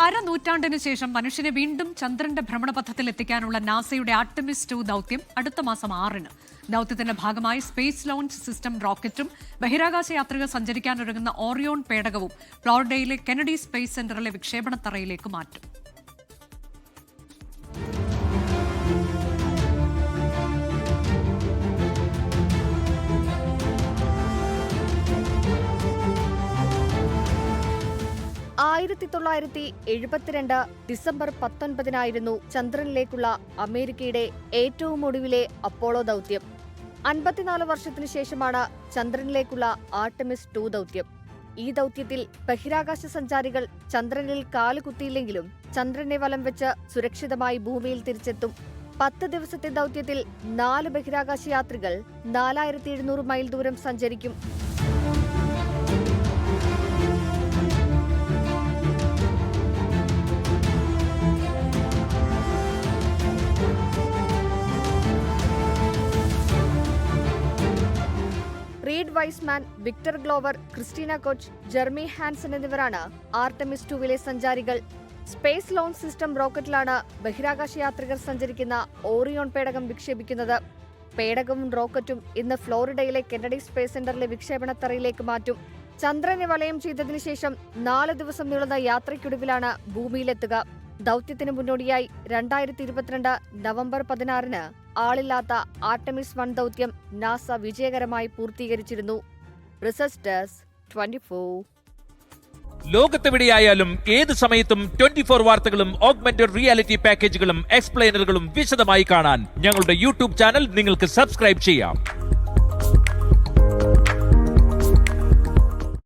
അരനൂറ്റാണ്ടിന് ശേഷം മനുഷ്യനെ വീണ്ടും ചന്ദ്രന്റെ ഭ്രമണപഥത്തിൽ എത്തിക്കാനുള്ള നാസയുടെ ആർടെമിസ് 2 ദൌത്യം അടുത്ത മാസം 6-ന്. ദൌത്യത്തിന്റെ ഭാഗമായി സ്പേസ് ലോഞ്ച് സിസ്റ്റം റോക്കറ്റും ബഹിരാകാശ യാത്രികർ സഞ്ചരിക്കാനൊരുങ്ങുന്ന ഓറിയോൺ പേടകവും ഫ്ലോറിഡയിലെ കെനഡി സ്പേസ് സെന്ററിലെ വിക്ഷേപണത്തറയിലേക്ക് മാറ്റും. ഡിസംബർ 19 ചന്ദ്രനിലേക്കുള്ള അമേരിക്കയുടെ ഏറ്റവും ഒടുവിലെ അപ്പോളോ ദൌത്യം. 54 വർഷത്തിനു ശേഷമാണ് ചന്ദ്രനിലേക്കുള്ള ആർടെമിസ് 2 ദൌത്യം. ഈ ദൌത്യത്തിൽ ബഹിരാകാശ സഞ്ചാരികൾ ചന്ദ്രനിൽ കാലുകുത്തിയില്ലെങ്കിലും ചന്ദ്രനെ വലം വെച്ച് സുരക്ഷിതമായി ഭൂമിയിൽ തിരിച്ചെത്തും. 10 ദിവസത്തെ ദൌത്യത്തിൽ 4 ബഹിരാകാശ യാത്രികൾ 4700 മൈൽ ദൂരം സഞ്ചരിക്കും. Reid Wiseman, Victor Glover, Christina Koch, Jeremy Hansen എന്നിവരാണ് ആർടെമിസ് 2-വിലെ സഞ്ചാരികൾ. സ്പേസ് ലോഞ്ച് സിസ്റ്റം റോക്കറ്റിലാണ് ബഹിരാകാശ യാത്രികർ സഞ്ചരിക്കുന്ന ഓറിയോൺ പേടകം വിക്ഷേപിക്കുന്നത്. പേടകവും റോക്കറ്റും ഇന്ന് ഫ്ലോറിഡയിലെ കെനഡി സ്പേസ് സെന്ററിലെ വിക്ഷേപണത്തറയിലേക്ക് മാറ്റും. ചന്ദ്രനെ വലയം ചെയ്തതിനു ശേഷം 4 ദിവസം നീളുന്ന യാത്രയ്ക്കൊടുവിലാണ് ഭൂമിയിലെത്തുക. ദൌത്യത്തിന് മുന്നോടിയായി 2022 നവംബർ 16-ന് ആളില്ലാത്ത ആർടെമിസ് 1 ദൌത്യം നാസ വിജയകരമായി പൂർത്തീകരിച്ചിരുന്നു. Research desk 24. ലോകത്തെവിടെയായാലും ഏത് സമയത്തും 24 വാർത്തകളും ഓഗ്മെന്റഡ് റിയാലിറ്റി പാക്കേജുകളും എക്സ്പ്ലെയിനറുകളും വിശദമായി കാണാൻ ഞങ്ങളുടെ യൂട്യൂബ് ചാനൽ നിങ്ങൾക്ക് സബ്സ്ക്രൈബ് ചെയ്യാം.